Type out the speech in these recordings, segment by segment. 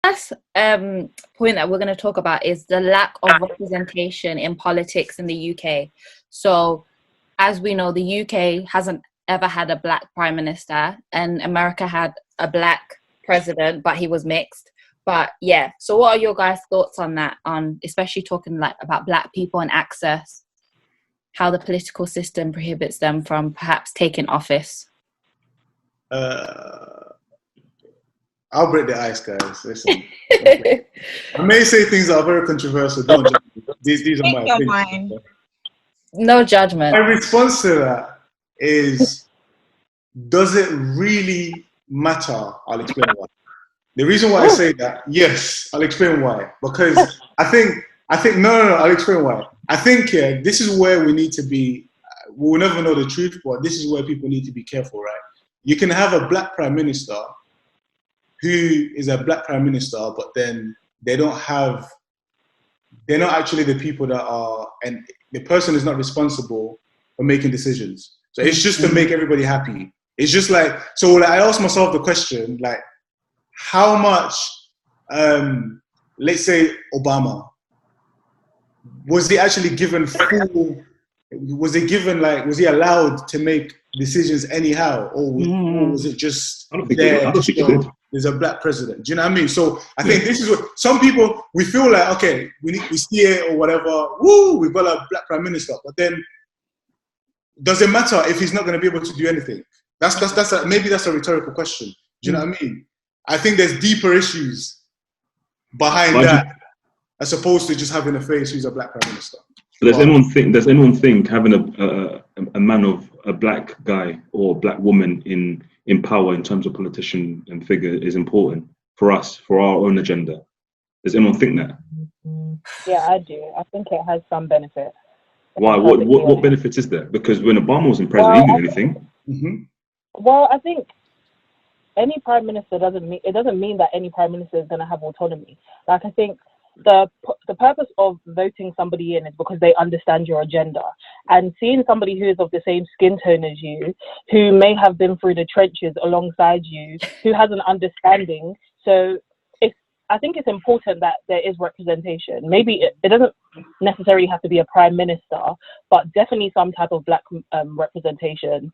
first point that we're going to talk about is the lack of representation in politics in the UK. So, as we know, the UK hasn't ever had a black prime minister, and America had a black president, but he was mixed. But yeah, so what are your guys' thoughts on that? On especially talking like about black people and access, how the political system prohibits them from perhaps taking office. I'll break the ice, guys. Listen, I may say things that are very controversial. Don't judge me. These are my opinions. No judgment. My response to that is, does it really matter? I'll explain why. The reason why I say that, yes, I'll explain why. Because I think, no, I'll explain why. I think, yeah, this is where we need to be, we'll never know the truth, but this is where people need to be careful, right? You can have a black prime minister who is a black prime minister, but then they're not actually the people that are, and the person is not responsible for making decisions. So it's just to make everybody happy. It's just like, so like, I asked myself the question, like, how much, let's say Obama, was he actually given full, was he allowed to make decisions anyhow? Or was it just, there's a black president? Do you know what I mean? So I think this is what, some people, we feel like, okay, we see it or whatever, we've got a black prime minister, but then, does it matter if he's not going to be able to do anything? Maybe that's a rhetorical question. Do you know what I mean? I think there's deeper issues behind that, as opposed to just having a face who's a black prime minister. Does anyone think having a man of a black guy or black woman in power in terms of politician and figure is important for us, for our own agenda? Does anyone think that? Yeah, I do. I think it has some benefit. Why? What benefits is there? Because when Obama was in president, he didn't do anything. Well, I think any prime minister doesn't mean that any prime minister is going to have autonomy. Like, I think the purpose of voting somebody in is because they understand your agenda, and seeing somebody who is of the same skin tone as you, who may have been through the trenches alongside you, who has an understanding. So I think it's important that there is representation. Maybe it doesn't necessarily have to be a prime minister, but definitely some type of black representation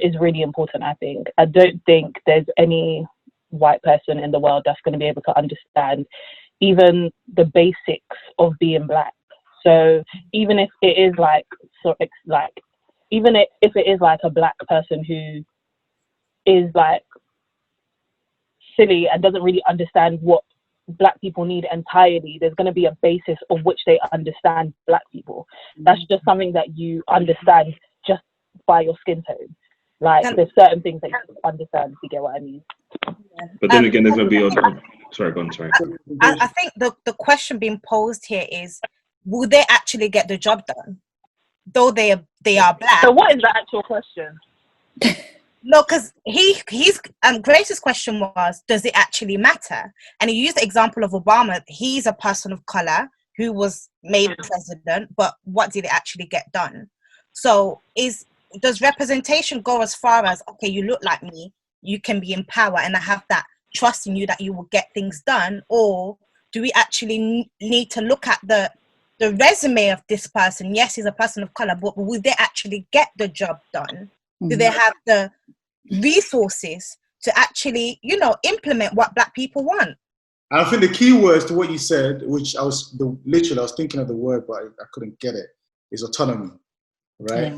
is really important, I think. I don't think there's any white person in the world that's going to be able to understand even the basics of being black. So even if it is even if it is like a black person who is like silly and doesn't really understand what black people need entirely, there's going to be a basis of which they understand black people. That's just something that you understand just by your skin tone. Like, there's certain things that you understand, if you get what I mean. But then again, there's going to be sorry, go on, sorry. I think the question being posed here is, will they actually get the job done, though they are black? So what is the actual question? No, because he's Grace's question was, does it actually matter? And he used the example of Obama. He's a person of color who was made president, but what did it actually get done? So does representation go as far as, okay, you look like me, you can be in power, and I have that trust in you that you will get things done? Or do we actually need to look at the resume of this person? Yes, he's a person of color, but will they actually get the job done? Do they have the resources to actually, implement what black people want? I think the key words to what you said, which I was thinking of the word, but I couldn't get it, is autonomy, right?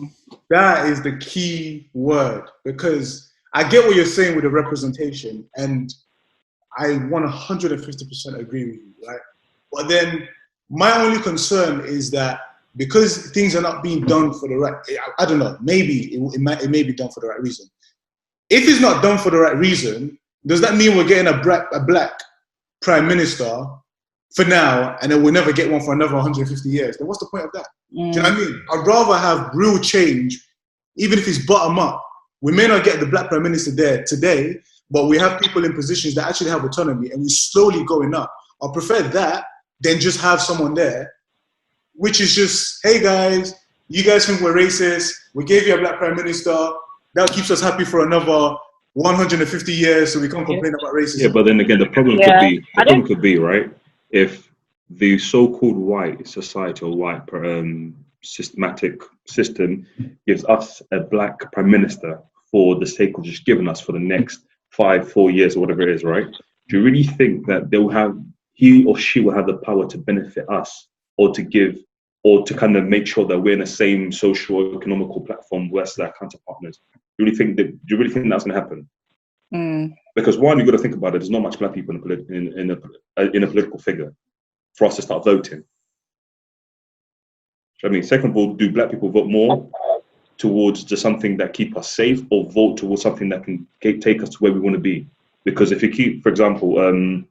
That is the key word, because I get what you're saying with the representation, and I 150% agree with you, right? But then my only concern is that because things are not being done for the right, I don't know, maybe it may be done for the right reason. If it's not done for the right reason, does that mean we're getting a black prime minister for now, and then we'll never get one for another 150 years? Then what's the point of that? Do you know what I mean? I'd rather have real change, even if it's bottom up. We may not get the black prime minister there today, but we have people in positions that actually have autonomy, and we're slowly going up. I prefer that than just have someone there, which is just, hey guys, you guys think we're racist, we gave you a black prime minister, that keeps us happy for another 150 years, so we can't complain about racism. Yeah, but then again, the problem could be right if the so-called white society or white systematic system gives us a black prime minister for the sake of just giving us for the next 4 years or whatever it is, right? Do you really think that he or she will have the power to benefit us or to give or to kind of make sure that we're in the same social economical platform with their counterpartners? Do you really think that's going to happen? Because one, you've got to think about it. There's not much black people in a political figure for us to start voting. I mean, second of all, do black people vote more towards just something that keep us safe, or vote towards something that can take us to where we want to be? Because if you keep, for example, I'm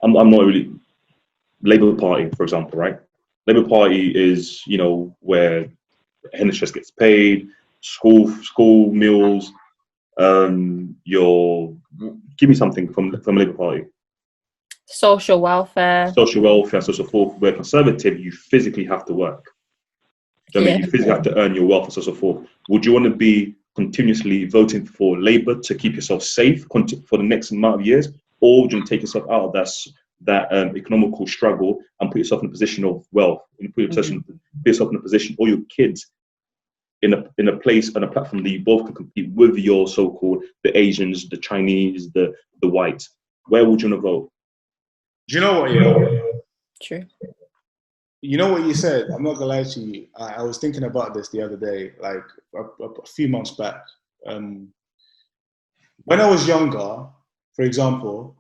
not really Labour Party, for example, right? Labour Party is, where NHS gets paid, school meals. Give me something from Labour Party. Social welfare, so forth. Where conservative, you physically have to work. You physically have to earn your wealth and so forth. Would you want to be continuously voting for Labour to keep yourself safe for the next amount of years, or would you take yourself out of that economical struggle and put yourself in a position of wealth, and put yourself in a position, or your kids in a place and a platform that you both can compete with your so-called the Asians, the Chinese, the whites? Where would you want to vote? Do you know what? True. You know what you said? I'm not gonna lie to you. I was thinking about this the other day, like a few months back. When I was younger, for example,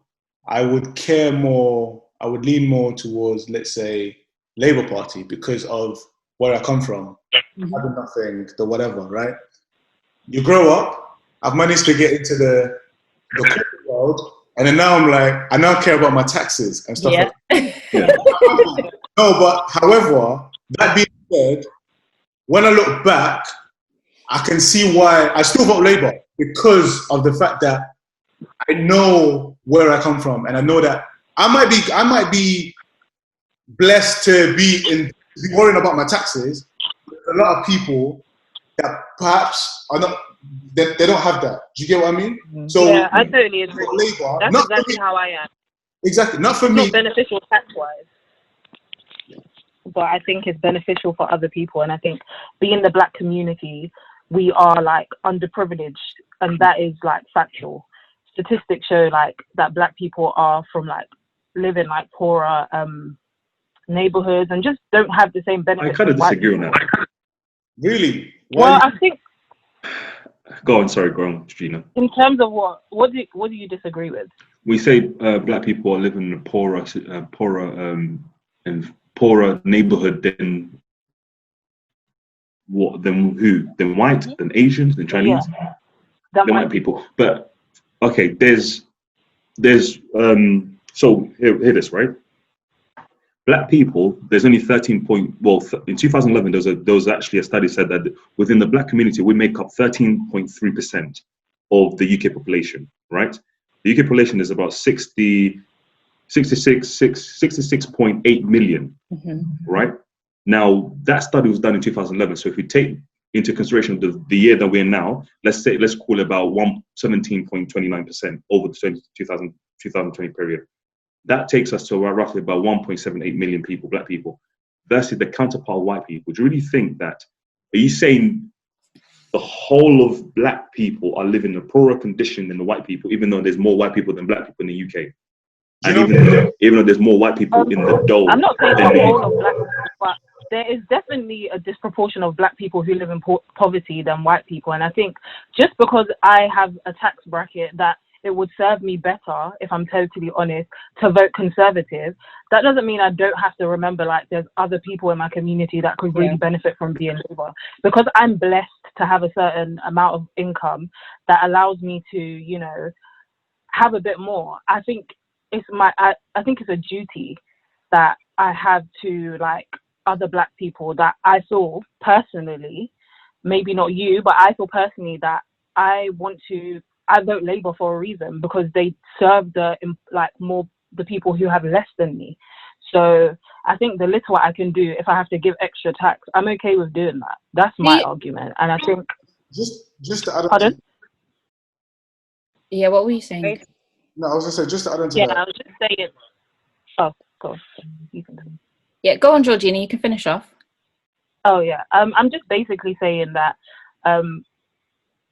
I would lean more towards, let's say, Labour Party because of where I come from. Having nothing, the whatever, right? You grow up, I've managed to get into the corporate world, and then now I'm like, I now care about my taxes and stuff like that. Yeah. No, but however, that being said, when I look back, I can see why I still vote Labour, because of the fact that I know where I come from, and I know that I might be blessed to be worrying about my taxes. A lot of people that perhaps are not, they don't have that. Do you get what I mean? So yeah, I totally agree. Labour, that's exactly how I am. Exactly, not for me. Not beneficial tax-wise, but I think it's beneficial for other people. And I think being the black community, we are like underprivileged, and that is like factual. Statistics show like that black people are from like live in like poorer neighborhoods and just don't have the same benefits. I kind of disagree on that. Really? Well, I think. Go on, Gina. In terms of what do you disagree with? We say black people are living in a poorer neighborhood than what? Than white, than Asians, than Chinese, than white people. But okay, there's so hear this, right? Black people, there's only in 2011, there was actually a study said that within the black community, we make up 13.3% of the UK population, right? The UK population is about 66.8 million, right? Now, that study was done in 2011. So if we take into consideration the year that we're in now, let's call it about 17.29% over the 2020 period. That takes us to roughly about 1.78 million people, black people, versus the counterpart white people. Do you really think that? Are you saying the whole of black people are living in a poorer condition than the white people, even though there's more white people than black people in the UK? And even though there's more white people in the dole. I'm not saying the whole of black people, but there is definitely a disproportion of black people who live in poverty than white people. And I think just because I have a tax bracket that it would serve me better, if I'm totally honest, to vote Conservative, that doesn't mean I don't have to remember like there's other people in my community that could really benefit from being Labour. Because I'm blessed to have a certain amount of income that allows me to, have a bit more. I think it's I think it's a duty that I have to like other black people that I feel personally, maybe not you, but I feel personally that I vote Labour for a reason, because they serve the people who have less than me. So I think the little I can do, if I have to give extra tax, I'm okay with doing that. That's my argument. And I think just to add on, pardon? Yeah, what were you saying? No, I was gonna say, just to add on to Yeah, that. I was just saying. Oh, go on. You can. Yeah, go on, Georgina. You can finish off. Oh yeah. I'm just basically saying that.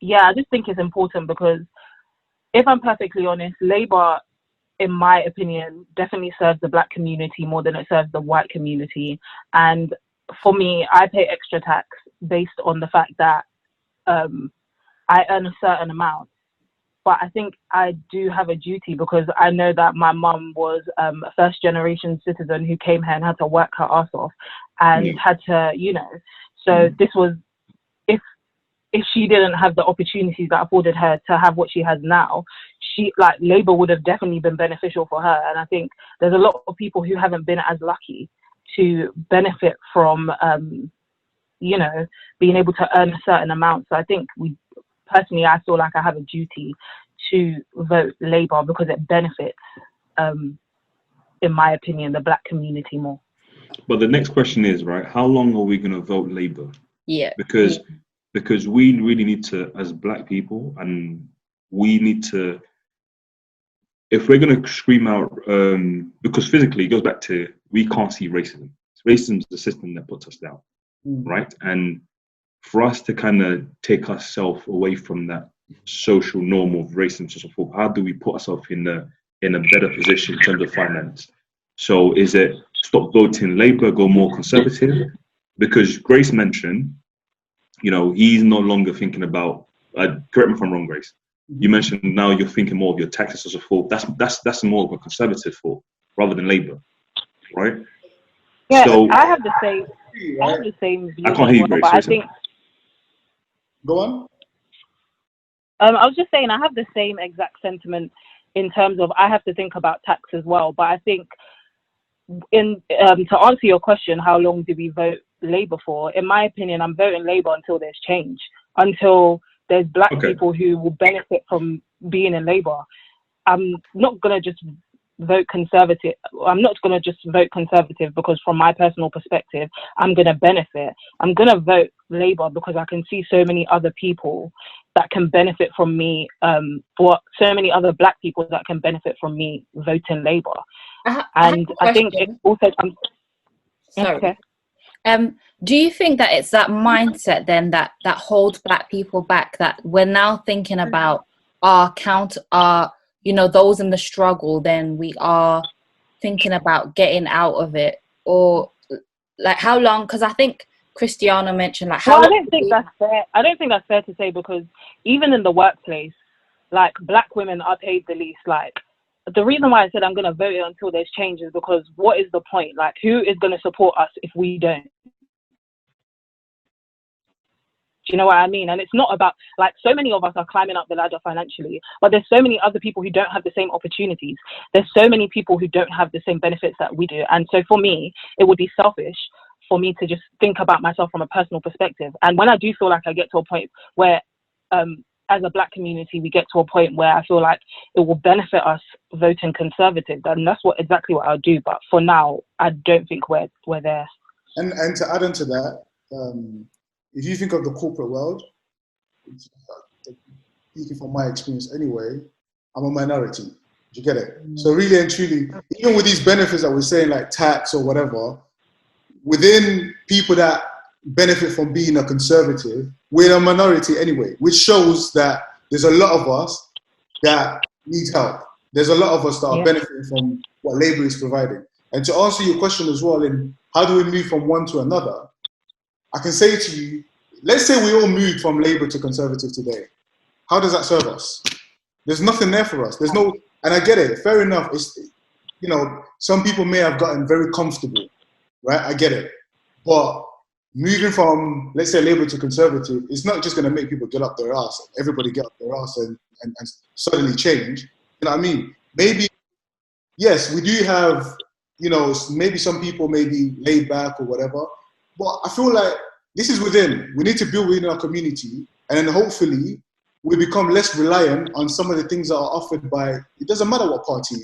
Yeah, I just think it's important because if I'm perfectly honest, Labour, in my opinion, definitely serves the black community more than it serves the white community. And for me, I pay extra tax based on the fact that I earn a certain amount. But I think I do have a duty because I know that my mum was a first generation citizen who came here and had to work her ass off and had to, so this was, if she didn't have the opportunities that afforded her to have what she has now, Labour would have definitely been beneficial for her. And I think there's a lot of people who haven't been as lucky to benefit from, being able to earn a certain amount. So I think personally, I feel like I have a duty to vote Labour because it benefits, in my opinion, the black community more. But the next question is, right, how long are we going to vote Labour? Yeah. Because we really need to, as black people, and we need to, if we're going to scream out, because physically it goes back to, we can't see racism. Racism is the system that puts us down, right? And for us to kind of take ourselves away from that social norm of racism and so forth, how do we put ourselves in a better position in terms of finance? So is it stop voting Labour, go more conservative? Because Grace mentioned, he's no longer thinking about, correct me if I'm wrong, Grace, you mentioned now you're thinking more of your taxes and so forth. That's more of a conservative thought rather than Labour, right? Yeah, so, I have the same view. I can't hear you, Grace. But I think, Go on. I was just saying I have the same exact sentiment in terms of I have to think about tax as well. But I think to answer your question, how long do we vote Labour for? In my opinion, I'm voting Labour until there's change, until there's black people who will benefit from being in Labour. I'm not going to just vote Conservative. I'm not going to just vote Conservative because from my personal perspective, I'm going to benefit. I'm going to vote Labour because I can see so many other people that can benefit from me, so many other black people that can benefit from me voting Labour. And I think it also comes... Sorry. Okay. Do you think that it's that mindset then that holds black people back, that we're now thinking about those in the struggle, then we are thinking about getting out of it? Or like how long? Because I think Christiana mentioned like how I don't think that's fair. I don't think that's fair to say because even in the workplace, like black women are paid the least. Like the reason why I said I'm going to vote it until there's change is because what is the point? Like who is going to support us if we don't? Do you know what I mean? And it's not about, like, so many of us are climbing up the ladder financially, but there's so many other people who don't have the same opportunities. There's so many people who don't have the same benefits that we do. And so for me, it would be selfish for me to just think about myself from a personal perspective. And when I do feel like I get to a point where, as a black community, we get to a point where I feel like it will benefit us voting Conservative, then that's exactly what I'll do. But for now, I don't think we're there. And to add on to that, if you think of the corporate world, speaking from my experience anyway, I'm a minority. Do you get it? So really and truly, even with these benefits that we're saying, like tax or whatever, within people that benefit from being a conservative, we're a minority anyway, which shows that there's a lot of us that need help. There's a lot of us that are benefiting from what Labour is providing. And to answer your question as well, in how do we move from one to another, I can say to you, let's say we all moved from Labour to Conservative today. How does that serve us? There's nothing there for us. There's no, and I get it, fair enough. It's, some people may have gotten very comfortable, right? I get it. But moving from, let's say, Labour to Conservative, it's not just going to make people get up their ass. Everybody get up their ass and suddenly change. You know what I mean? Maybe, yes, we do have, maybe some people may be laid back or whatever. But I feel like this is within. We need to build within our community, and then hopefully we become less reliant on some of the things that are offered by, it doesn't matter what party